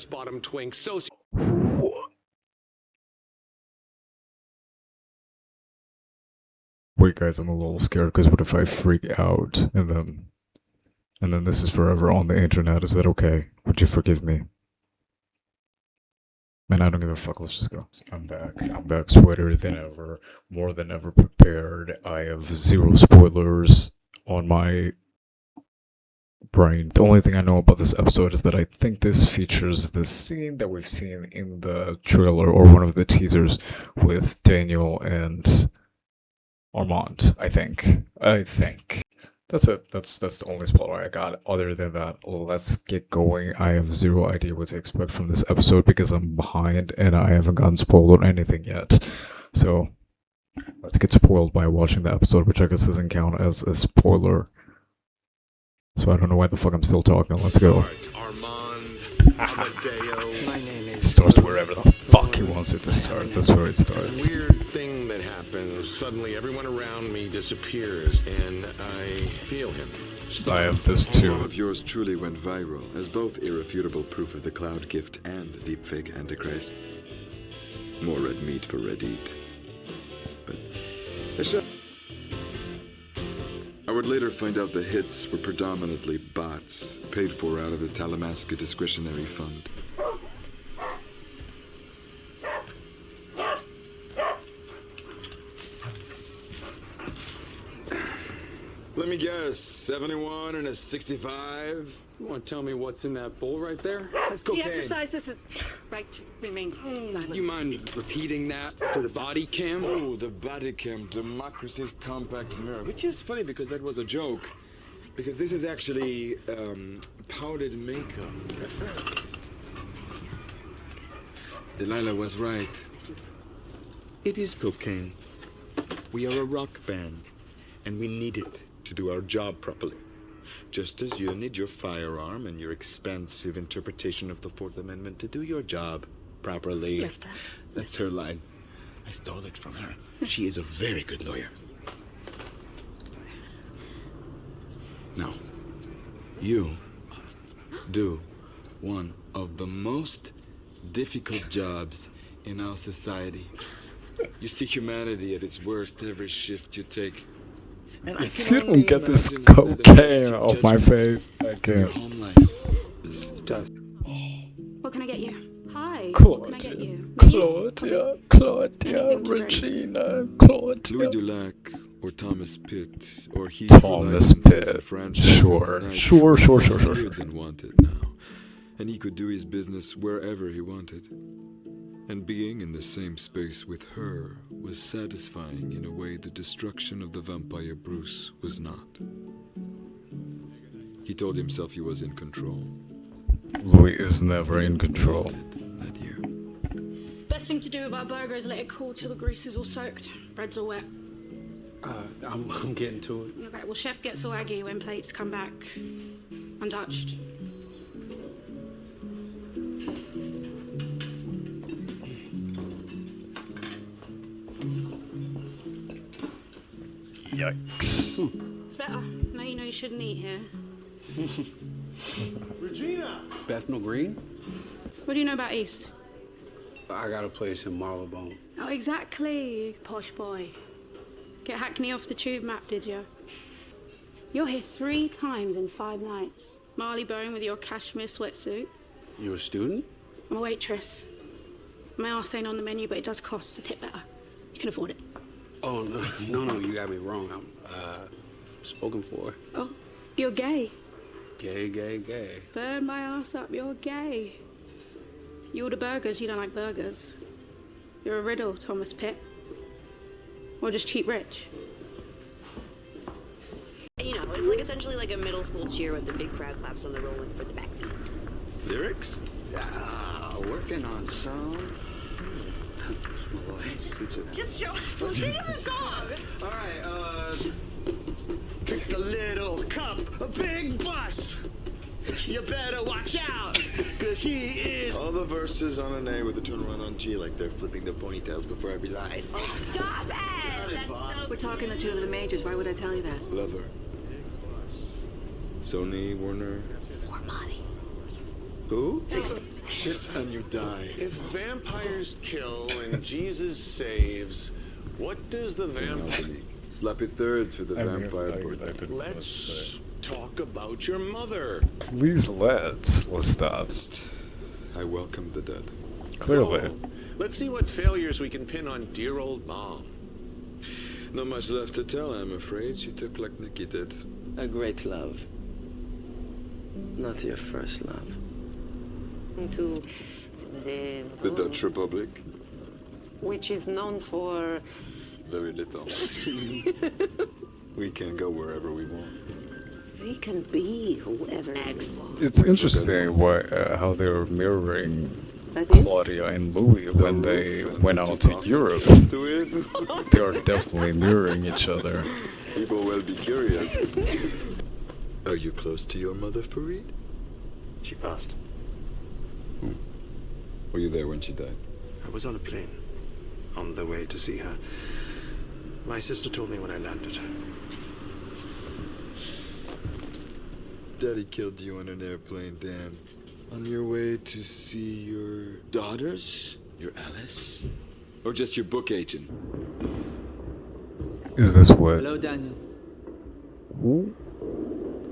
bottom twink so. Wait, guys, I'm a little scared because what if I freak out and then this is forever on the internet? Is that okay? Would you forgive me? Man, I don't give a fuck. Let's just go. I'm back sweater than ever, more than ever prepared. I have zero spoilers on my brain. The only thing I know about this episode is that I think this features the scene that we've seen in the trailer or one of the teasers with Daniel and Armand. I think. That's it. That's the only spoiler I got. Other than that, let's get going. I have zero idea what to expect from this episode because I'm behind and I haven't gotten spoiled or anything yet. So let's get spoiled by watching the episode, which I guess doesn't count as a spoiler. So I don't know why the fuck I'm still talking. Let's go. Armand, Amadeo. My name It starts wherever the fuck he wants it to start. That's where it starts. Weird thing that happens. Suddenly everyone around me disappears and I feel him. I have this All too. of yours truly went viral as both irrefutable proof of the cloud gift and the deepfake antichrist. More red meat for red eat. But it's just... I would later find out the hits were predominantly bots, paid for out of the Talamasca discretionary fund. Let me guess, 71 and a 65? You want to tell me what's in that bowl right there? That's cocaine. The exercise is right to remain silent. You mind repeating that for the body cam? Oh, the body cam, democracy's compact mirror. Which is funny because that was a joke. Because this is actually powdered makeup. Delilah was right. It is cocaine. We are a rock band, and we need it to do our job properly. Just as you need your firearm and your expansive interpretation of the Fourth Amendment to do your job properly. Lestat. That's her line. I stole it from her. She is a very good lawyer. Now, you do one of the most difficult jobs in our society. You see humanity at its worst every shift you take. And I If can you don't only get this imagine how the cocaine best off my judgment face, I of your can't. home life is tough. What can I get you? Hi. What can I get you? Claudia, Anything to Regina, Louis Claudia. Dulac or Thomas Pitt or he Thomas Pitt. Sure. Cleared and wanted now, and he could do his business wherever he wanted. And being in the same space with her was satisfying in a way the destruction of the vampire Bruce was not. He told himself he was in control. Louis is never in control. That year. Best thing to do with our burger is let it cool till the grease is all soaked. Bread's all wet. I'm getting to it. Okay, well, chef gets all aggy when plates come back untouched. Yikes. It's better. Now you know you shouldn't eat here. Bethnal Green? What do you know about East? I got a place in Marylebone. Oh, exactly. Posh boy. Get Hackney off the tube map, did you? You're here 3 times in 5 nights. Marylebone with your cashmere sweatsuit. You a student? I'm a waitress. My arse ain't on the menu, but it does cost a tip better. You can afford it. Oh, no, you got me wrong. I'm spoken for. Oh, you're gay. Gay. Burn my ass up, you're gay. You order burgers, you don't like burgers. You're a riddle, Thomas Pitt. Or just cheap rich. You know, it's like essentially like a middle school cheer with the big crowd claps on the rolling for the backbeat. Lyrics? Working on some. Small boy. Just show us. Sing the song. All right, drink a little cup, a big bus. You better watch out, cause he is. All the verses on an A with a turnaround on G like they're flipping their ponytails before every line. Stop it. That's so... We're talking the tune of the majors. Why would I tell you that? Lover. Sony, Warner. Poor Monty. Who? Shit, and you die. If vampires kill and Jesus saves, what does the vampire... Slappy thirds with the I mean, vampire. I didn't know what to Let's say. talk about your mother. Please let's stop. I welcome the dead. Clearly. Oh, let's see what failures we can pin on dear old mom. Not much left to tell, I'm afraid. She took like Nikki did. A great love. Not your first love. To the Dutch Republic. which is known for Very little. We can go wherever we want. we can be whoever. Excellent. It's interesting how they were mirroring That is Claudia and Louis when they went out to Europe. To it. They are definitely mirroring each other. People will be curious. Are you close to your mother, Farid? She passed. Were you there when she died? I was on a plane, on the way to see her. My sister told me when I landed. Daddy killed you on an airplane, Dan. On your way to see your daughters? Your Alice? Or just your book agent? Is this what? Hello, Daniel.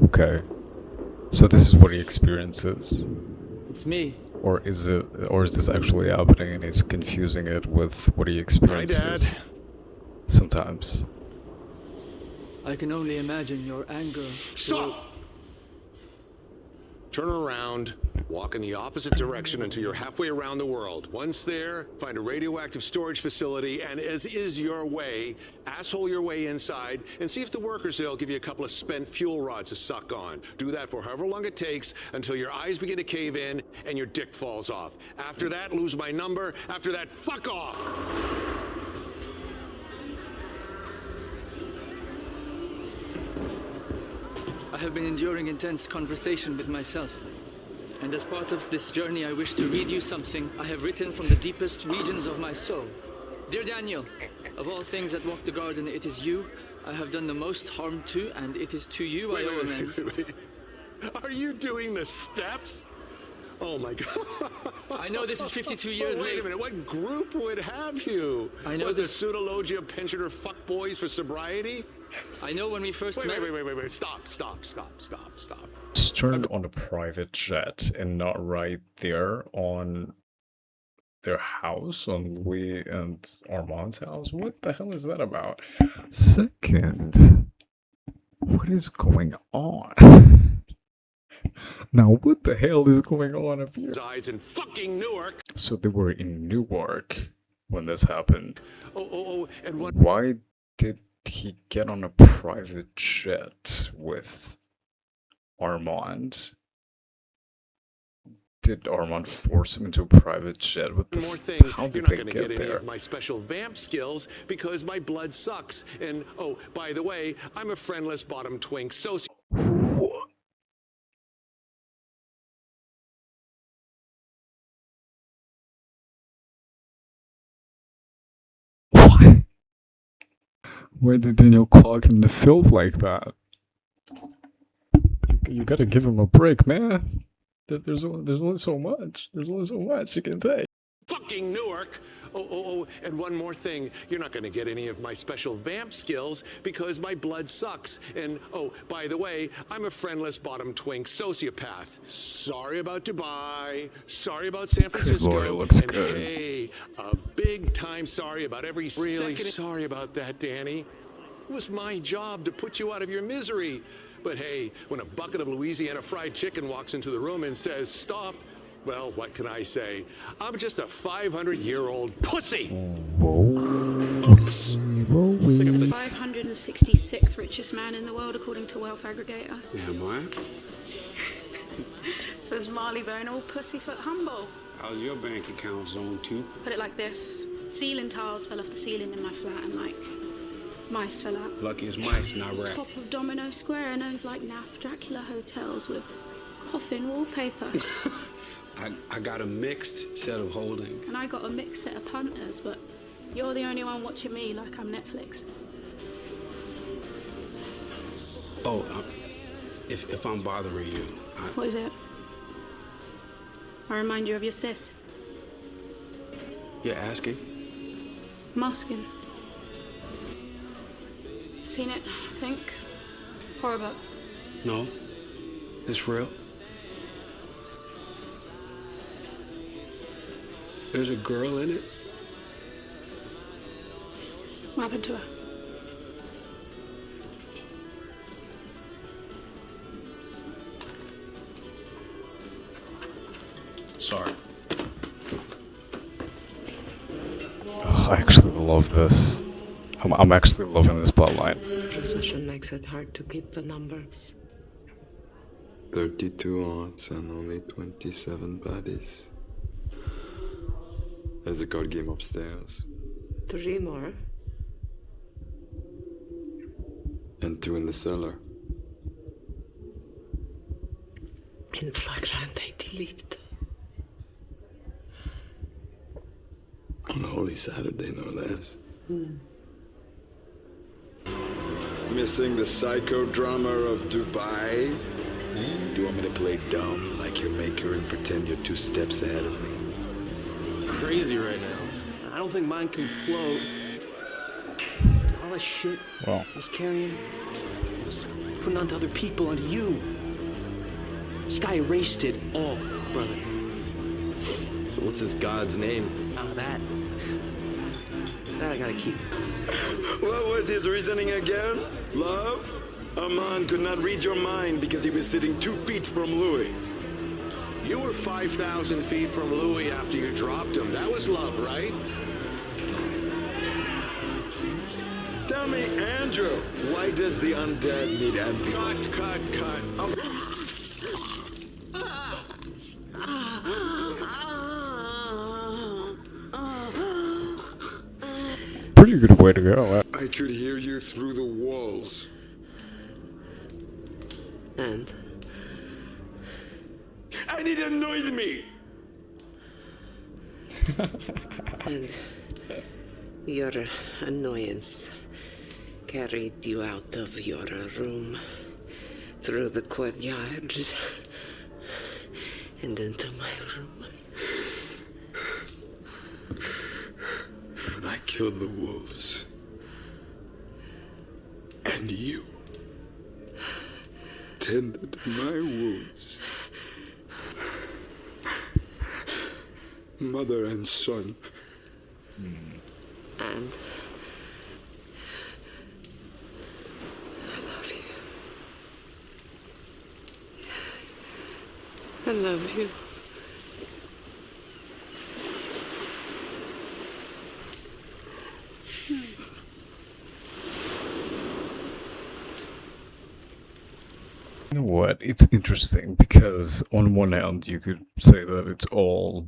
Okay. So this is what he experiences. It's me. Or is this actually happening and he's confusing it with what he experiences? Dad. Sometimes. I can only imagine your anger. Stop! Turn around, walk in the opposite direction until you're halfway around the world. Once there, find a radioactive storage facility, and as is your way, asshole your way inside, and see if the workers there'll give you a couple of spent fuel rods to suck on. Do that for however long it takes until your eyes begin to cave in and your dick falls off. After that, lose my number. After that, fuck off! I have been enduring intense conversation with myself. And as part of this journey, I wish to read you something I have written from the deepest regions of my soul. Dear Daniel, of all things that walk the garden, it is you I have done the most harm to, and it is to you I owe amends. Wait. Are you doing the steps? Oh my God. I know this is 52 years Wait late. a minute, what group would have you? I know what, this- the pseudologia pensioner fuckboys for sobriety? I know when we first met... Wait. Stop. It's turned on a private jet and not right there on their house, on Louis and Armand's house. What the hell is that about? Second, what is going on? Now, what the hell is going on up here? Resides in fucking Newark. So they were in Newark when this happened. Oh, and what? Why did he get on a private jet with Armand? Did Armand force him into a private jet? What the One more thing, how you're did not they going to get get any there? of my special vamp skills because my blood sucks. And oh, by the way, I'm a friendless bottom twink sociopath. What? Why? Why did Daniel clog him to filth like that? You gotta give him a break, man. There's only so much. There's only so much you can take. Fucking Newark. Oh, and one more thing. You're not going to get any of my special vamp skills because my blood sucks. And oh, by the way, I'm a friendless bottom twink sociopath. Sorry about Dubai. Sorry about San Francisco. Lord, it looks and good. hey, a big time sorry about every second. Sorry about that, Danny. It was my job to put you out of your misery. But hey, when a bucket of Louisiana fried chicken walks into the room and says, stop, well, what can I say? I'm just a 500-year-old pussy. Oops. The 566th richest man in the world, according to Wealth Aggregator. Am I? Says Marley Bone, all pussyfoot humble. How's your bank account, Zone 2? Put it like this. Ceiling tiles fell off the ceiling in my flat and like mice fell out. Lucky as mice, not rat. Top of Domino Square and owns like NAF Dracula hotels with coffin wallpaper. I got a mixed set of holdings. And I got a mixed set of punters, but you're the only one watching me like I'm Netflix. Oh, if I'm bothering you, What is it? I remind you of your sis. You're asking? I'm asking. Seen it, I think. Horror book. No. It's real. There's a girl in it? What happened to her? Sorry. Oh, I actually love this. I'm actually loving this plotline. Precision makes it hard to keep the numbers. 32 odds and only 27 bodies. There's a card game upstairs. 3 more. And 2 in the cellar. In flagrante delicto. On a holy Saturday, no less. Missing the psychodrama of Dubai? Do you want me to play dumb like your maker and pretend you're 2 steps ahead of me? Crazy right now. I don't think mine can float. All that shit Well, I was carrying was putting onto other people, onto you. This guy erased it all, brother. So what's this god's name? That I gotta keep. What was his reasoning again? Love? Armand could not read your mind because he was sitting 2 feet from Louis. You were 5,000 feet from Louis after you dropped him. That was love, right? Tell me, Andrew, why does the undead need empty? Cut. Oh. pretty good way to go. I could hear you through the walls. And It annoyed me! And your annoyance carried you out of your room, through the courtyard, and into my room. When I killed the wolves, and you tended my wounds, mother and son. And I love you. You know what? It's interesting because on one hand you could say that it's all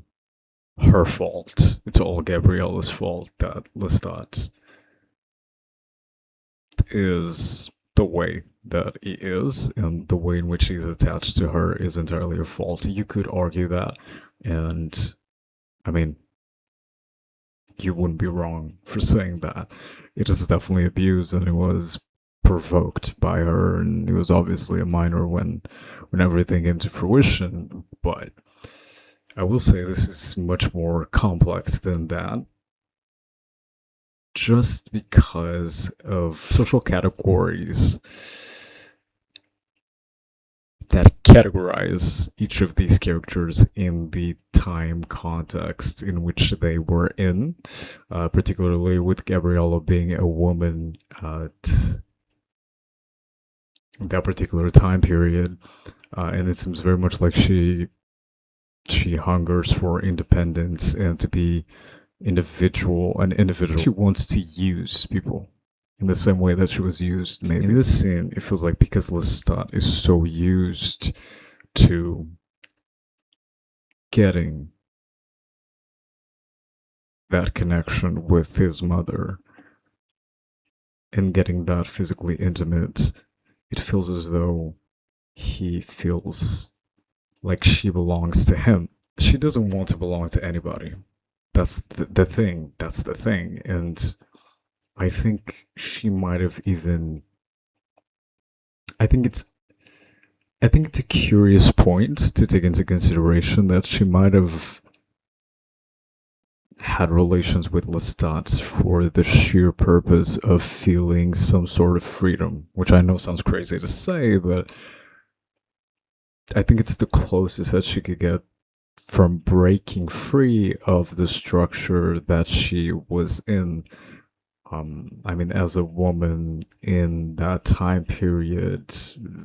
her fault. It's all Gabriella's fault that Lestat is the way that he is, and the way in which he's attached to her is entirely her fault. You could argue that, and I mean, you wouldn't be wrong for saying that. It is definitely abused, and it was provoked by her, and it was obviously a minor when everything came to fruition. But I will say this is much more complex than that, just because of social categories that categorize each of these characters in the time context in which they were in, particularly with Gabriella being a woman at that particular time period, and it seems very much like she hungers for independence and to be an individual. She wants to use people in the same way that she was used. Maybe in this scene, it feels like because Lestat is so used to getting that connection with his mother and getting that physically intimate, it feels as though he feels like she belongs to him. She doesn't want to belong to anybody. That's the thing. That's the thing. And I think she might have even... I think it's I think it's a curious point to take into consideration that she might have had relations with Lestat for the sheer purpose of feeling some sort of freedom, which I know sounds crazy to say, but I think it's the closest that she could get from breaking free of the structure that she was in. I mean, as a woman in that time period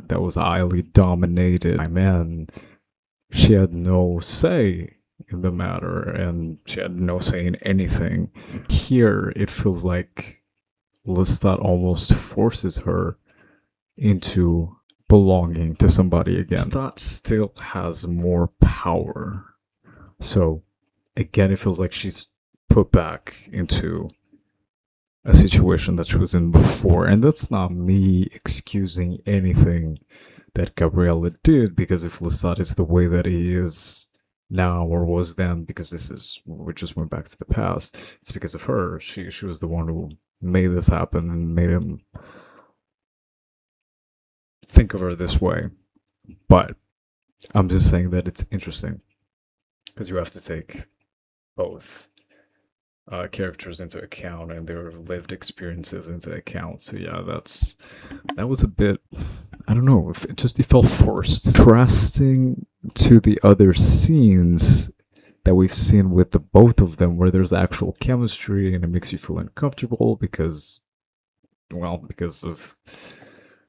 that was highly dominated by men, she had no say in the matter, and she had no say in anything. Here, it feels like Lestat almost forces her into belonging to somebody again. Lestat still has more power. So, again, it feels like she's put back into a situation that she was in before. And that's not me excusing anything that Gabriella did, because if Lestat is the way that he is now or was then, because we just went back to the past, it's because of her. She was the one who made this happen and made him think of her this way. But I'm just saying that it's interesting, because you have to take both characters into account and their lived experiences into account. So yeah, that was a bit, I don't know, it felt forced. Contrasting to the other scenes that we've seen with the both of them, where there's actual chemistry and it makes you feel uncomfortable because of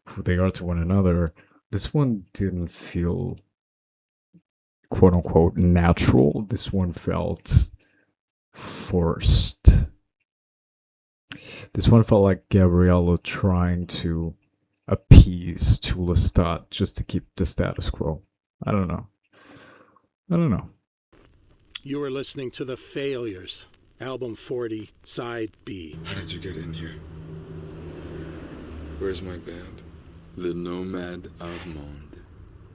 who they are to one another. This one didn't feel quote unquote natural. This one felt forced. This one felt like Gabriella trying to appease to Lestat just to keep the status quo. I don't know. You are listening to The Failures, Album 40, Side B. How did you get in here? Where's my band? The Nomad Armand.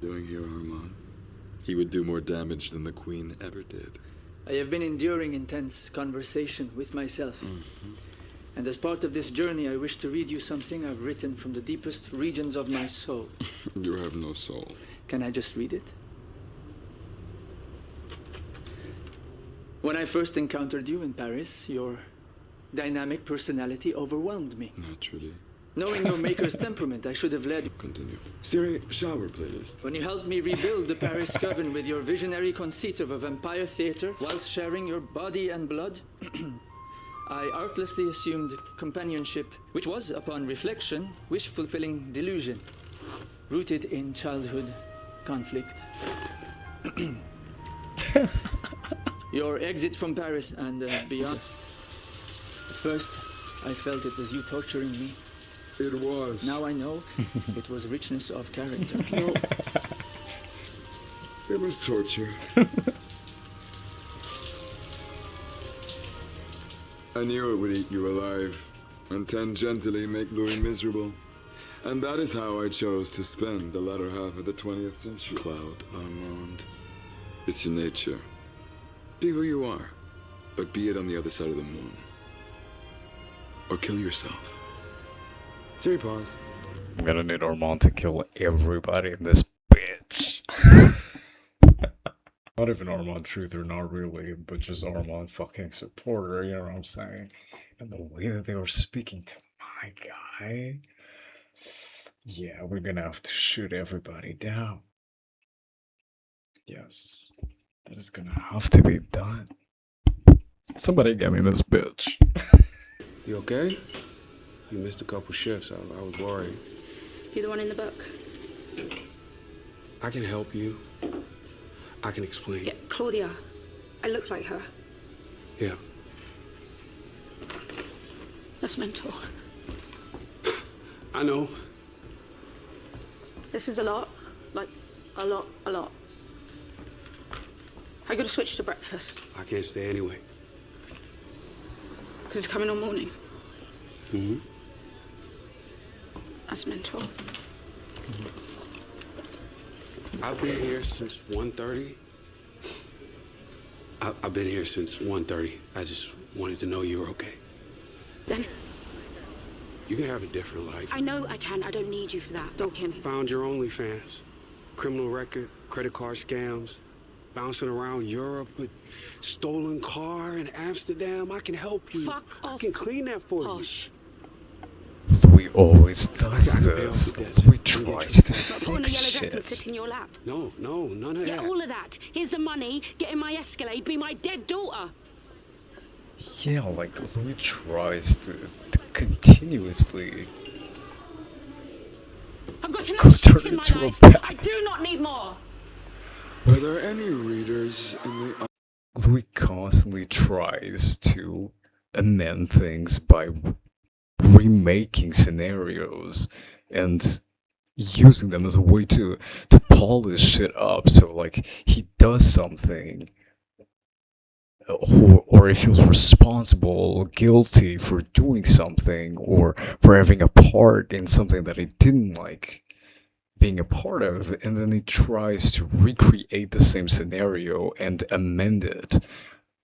Doing here, Armand. He would do more damage than the Queen ever did. I have been enduring intense conversation with myself. And as part of this journey, I wish to read you something I've written from the deepest regions of my soul. You have no soul. Can I just read it? When I first encountered you in Paris, your dynamic personality overwhelmed me. Naturally. Knowing your maker's temperament, I should have led... Continue. Siri, shower playlist. When you helped me rebuild the Paris Coven with your visionary conceit of a vampire theater, whilst sharing your body and blood, I artlessly assumed companionship, which was, upon reflection, wish-fulfilling delusion, rooted in childhood conflict. Your exit from Paris and beyond. At first, I felt it was you torturing me. It was. Now I know it was richness of character. No. It was torture. I knew it would eat you alive and tangentially make Louis miserable. And that is how I chose to spend the latter half of the 20th century. Cloud, Armand. It's your nature. Be who you are, but be it on the other side of the moon. Or kill yourself. Siri, pause. I'm gonna need Armand to kill everybody in this bitch. Not even Armand Truther, not really, but just Armand fucking supporter, you know what I'm saying? And the way that they were speaking to my guy, yeah, we're gonna have to shoot everybody down. Yes, that is gonna have to be done. Somebody get me this bitch. You okay? You missed a couple shifts. I was worried. You the one in the book? I can help you. I can explain. Yeah, Claudia. I look like her. Yeah. That's mental. I know. This is a lot. Like, a lot. I gotta switch to breakfast. I can't stay anyway. Because it's coming on morning. Mm-hmm. That's mental. I've been here since 1:30. I've been here since 1:30. I just wanted to know you were okay. Then? You can have a different life. I know I can. I don't need you for that. Dog him. Found your OnlyFans. criminal record, credit card scams, bouncing around Europe with stolen car in Amsterdam. I can help you. Fuck I off. can clean that for Posh. Louis always does this. Louis tries to Put on the fix yellow dress and shit. sit in your lap. you. No, none of Yeah, that. all of that. Here's the money. Get in my Escalade. Be my dead daughter. Yeah, like Louis tries to continuously I've got go enough turn shit in my into a life. bat. I do not need more. Are there any readers in the... Louis constantly tries to amend things by remaking scenarios and using them as a way to polish shit up. So like he does something, or he feels responsible, guilty for doing something, or for having a part in something that he didn't like being a part of, and then he tries to recreate the same scenario and amend it.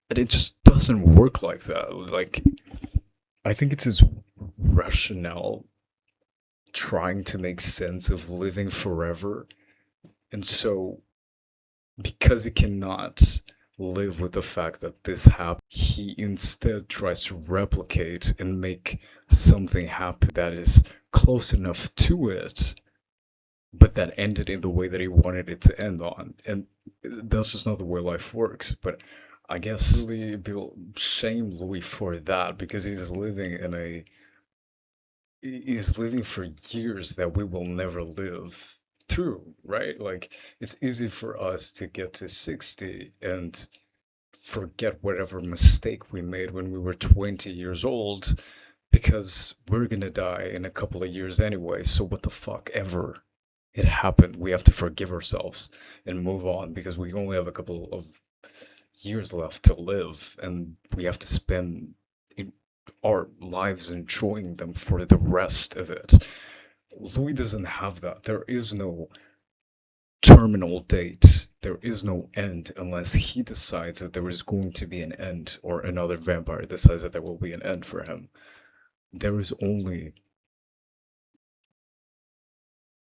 And it just doesn't work like that. Like, I think it's his rationale trying to make sense of living forever. And so, because he cannot live with the fact that this happened, he instead tries to replicate and make something happen that is close enough to it, but that ended in the way that he wanted it to end on. And that's just not the way life works. But I guess really shame Louis for that, because he's living for years that we will never live through, right? Like, it's easy for us to get to 60 and forget whatever mistake we made when we were 20 years old, because we're gonna die in a couple of years anyway, so what the fuck ever. It happened. We have to forgive ourselves and move on, because we only have a couple of years left to live, and we have to spend our lives enjoying them for the rest of it. Louis doesn't have that. There is no terminal date. There is no end unless he decides that there is going to be an end, or another vampire decides that there will be an end for him. There is only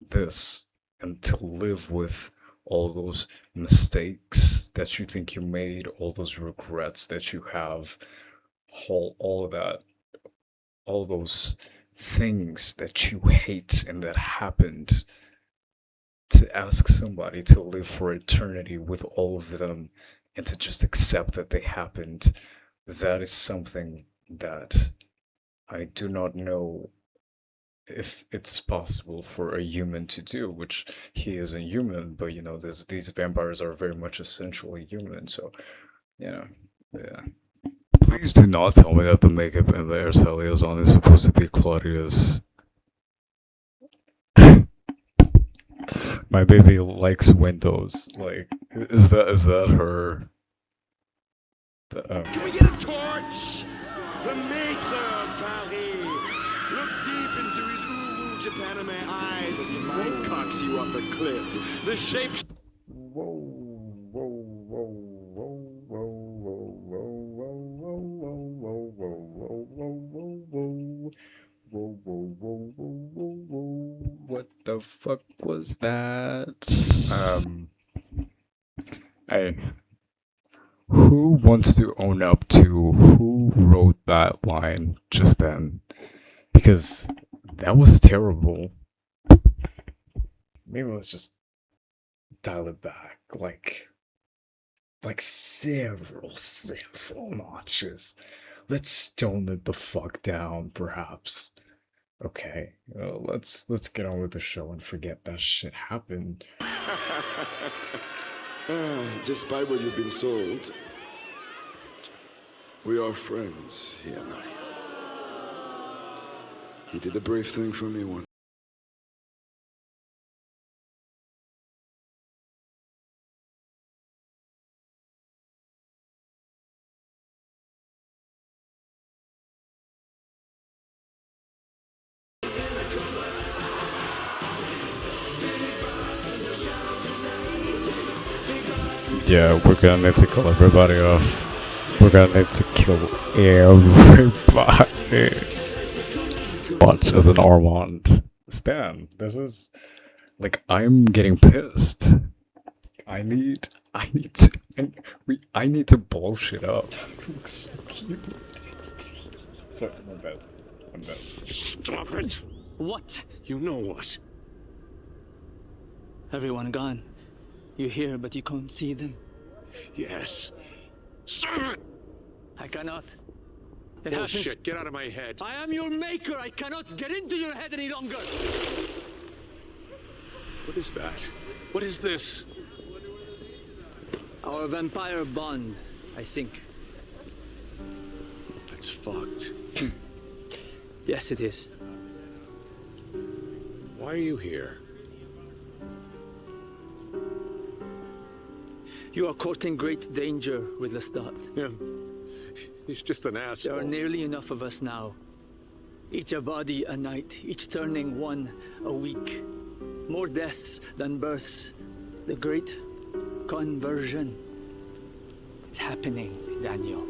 this, and to live with all those mistakes that you think you made, all those regrets that you have, all of that, all those things that you hate and that happened, to ask somebody to live for eternity with all of them and to just accept that they happened, that is something that I do not know if it's possible for a human to do, which he is a human, but you know, these vampires are very much essentially human, so, you know, yeah. Please do not tell me that the makeup and the hairstyle he has on is supposed to be Claudia's. My baby likes windows. Like, is that her? Can we get a torch? The maître of Paris. Look deep into his ooh Japanime eyes as he mind cocks you up a cliff. The shapes. What the fuck was that? Who wants to own up to who wrote that line just then? Because that was terrible. Maybe let's just dial it back, like several notches. Let's tone it the fuck down, perhaps. Okay, let's get on with the show and forget that shit happened. Despite what you've been sold, we are friends here now. He did a brave thing for me once. Yeah, we're gonna need to kill everybody off. We're gonna need to kill everybody. Watch as an Armand. Stan, this is Like, I'm getting pissed. I need to blow shit up. That looks so cute. Sorry, my bad. I'm bad. Stop it! What? You know what? Everyone gone. You hear, but you can't see them. Yes. Stop it! I cannot. It Bullshit, happens. get out of my head. I am your maker. I cannot get into your head any longer. What is that? What is this? Our vampire bond, I think. That's fucked. Yes, it is. Why are you here? You are courting great danger with Lestat. Yeah. He's just an asshole. There are nearly enough of us now. Each a body a night, each turning one a week. More deaths than births. The great conversion. It's happening, Daniel.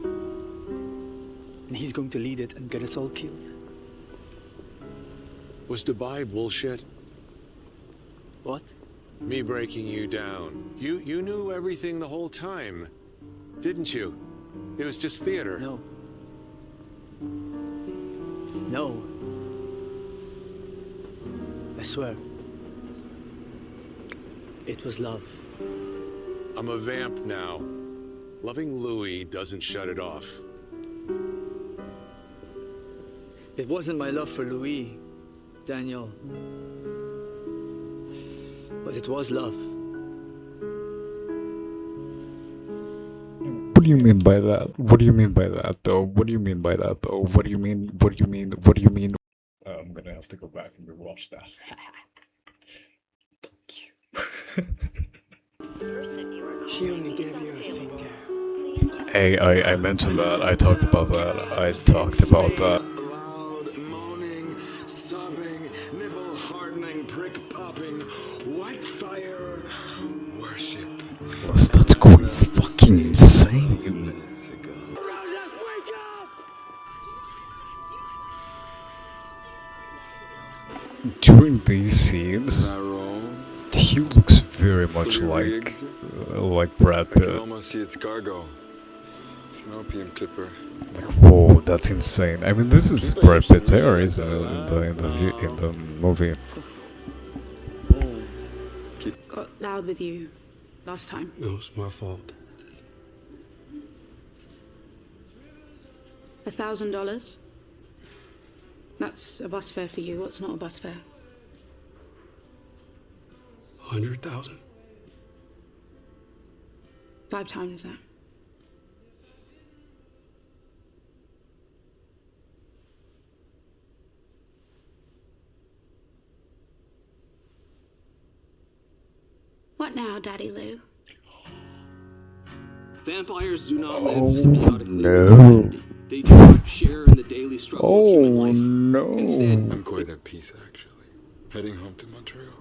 And he's going to lead it and get us all killed. Was Dubai bullshit? What? Me breaking you down. You knew everything the whole time, didn't you? It was just theater. No. No. I swear. It was love. I'm a vamp now. Loving Louis doesn't shut it off. It wasn't my love for Louis, Daniel. But it was love. What do you mean by that? What do you mean by that, though? What do you mean by that, though? What do you mean? What do you mean? What do you mean? I'm gonna have to go back and rewatch that. She only gave you a finger. Hey, I mentioned that. I talked about that. Loud moaning, sobbing, nipple hardening, prick popping, white fire, worship. That's going fucking insane. During these scenes, he looks very much like Brad I can Pitt. almost see its cargo. It's an opium clipper. Like, whoa, that's insane. I mean, this is Brad Pitt's hair, isn't it? In the movie. Got loud with you last time. It was my fault. $1,000. That's a bus fare for you. What's not a bus fare? 100,000. 5 times that. What now, Daddy Lou? Vampires do not live Oh, symbiotically no. with humanity. They do not share in the daily struggle of human life. No. Instead, I'm quite at peace, actually. Heading home to Montreal.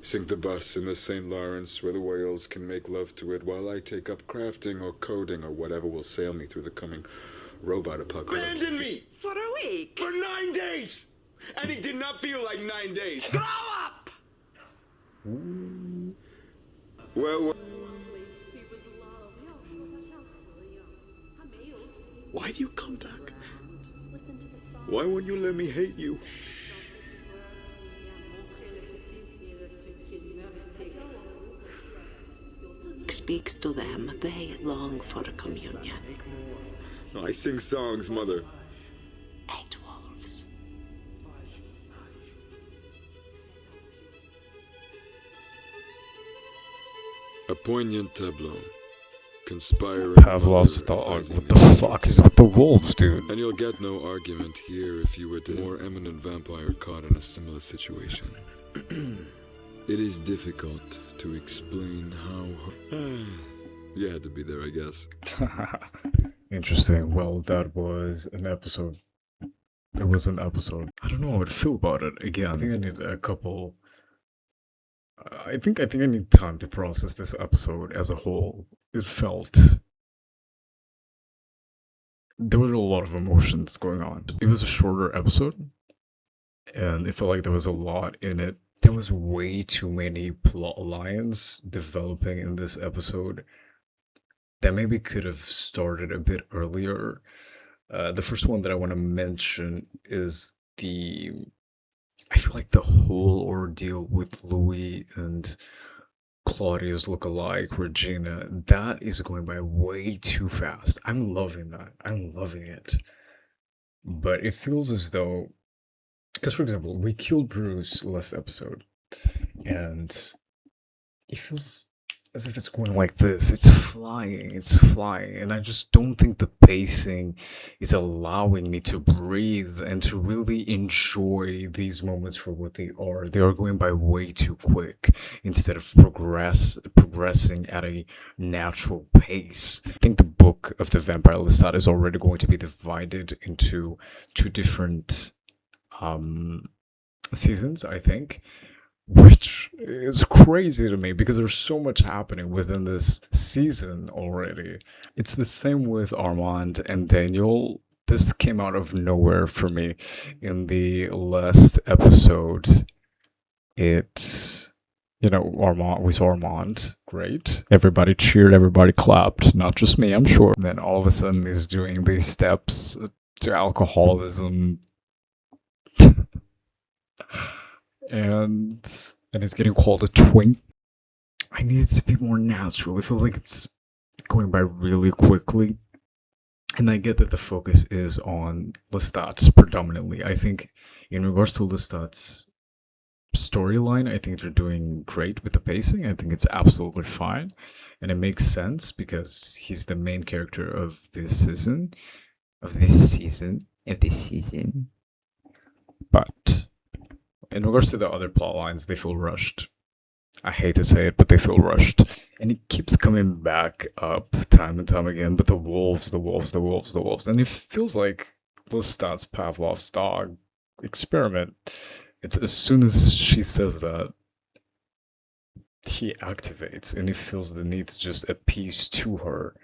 Sink the bus in the St. Lawrence where the whales can make love to it while I take up crafting or coding or whatever will sail me through the coming robot apocalypse. Abandoned me For a week. for 9 days! And it did not feel like 9 days. Grow up! Well, Why do you come back? why won't you let me hate you? Speaks to them, they long for communion. I sing songs, Mother. 8 wolves. A poignant tableau. Conspiring. Pavlov's dog. What the fuck is with the wolves, dude? And you'll get no argument here if you were a more eminent vampire caught in a similar situation. It is difficult to explain how... You had to be there, I guess. Interesting. Well, that was an episode. It was an episode. I don't know how I'd feel about it. Again, I think I need a couple... I think I need time to process this episode as a whole. It felt... There were a lot of emotions going on. It was a shorter episode, and it felt like there was a lot in it there was way too many plot lines developing in this episode that maybe could have started a bit earlier. The first one that I want to mention is I feel like the whole ordeal with Louis and Claudia's lookalike, Regina, that is going by way too fast. I'm loving that. I'm loving it. But it feels as though, because for example, we killed Bruce last episode, and it feels as if it's going like this. It's flying, and I just don't think the pacing is allowing me to breathe and to really enjoy these moments for what they are. They are going by way too quick instead of progressing at a natural pace. I think the book of the Vampire Lestat is already going to be divided into 2 different seasons, I think. Which is crazy to me because there's so much happening within this season already. It's the same with Armand and Daniel. This came out of nowhere for me. In the last episode, we saw Armand, great. Everybody cheered, everybody clapped, not just me, I'm sure. And then all of a sudden he's doing these steps to alcoholism. And it's getting called a twink. I need it to be more natural. It feels like it's going by really quickly. And I get that the focus is on Lestat's predominantly. I think in regards to Lestat's storyline, I think they're doing great with the pacing. I think it's absolutely fine. And it makes sense because he's the main character of this season. But in regards to the other plot lines, they feel rushed. I hate to say it, but they feel rushed. And it keeps coming back up time and time again, but the wolves. And it feels like Lestat's Pavlov's dog experiment. It's as soon as she says that, he activates, and he feels the need to just appease to her.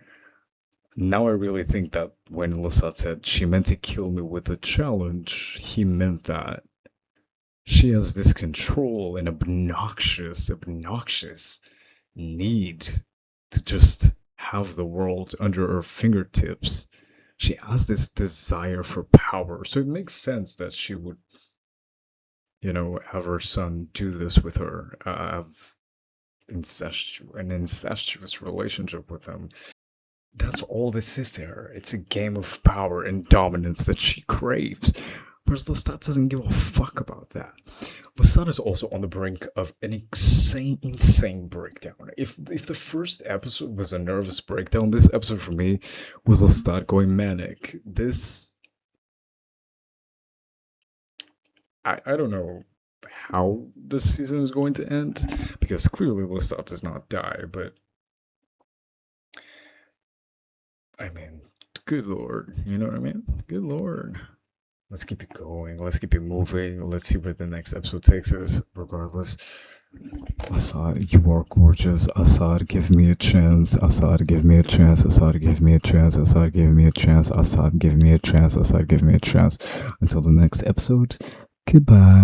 Now I really think that when Lestat said she meant to kill me with a challenge, he meant that she has this control and obnoxious need to just have the world under her fingertips. She has this desire for power. So it makes sense that she would, have her son do this with her, have an incestuous relationship with him. That's all this is to her. It's a game of power and dominance that she craves. Whereas Lestat doesn't give a fuck about that. Lestat is also on the brink of an insane breakdown. If the first episode was a nervous breakdown, this episode for me was Lestat going manic. I don't know how this season is going to end, because clearly Lestat does not die, but I mean, good lord, you know what I mean? Good lord. Let's keep it going. Let's keep it moving. Let's see where the next episode takes us. Regardless, Assad, you are gorgeous. Assad, give me a chance. Assad, give me a chance. Assad, give me a chance. Assad, give me a chance. Assad, give me a chance. Assad, give me a chance. Until the next episode, goodbye.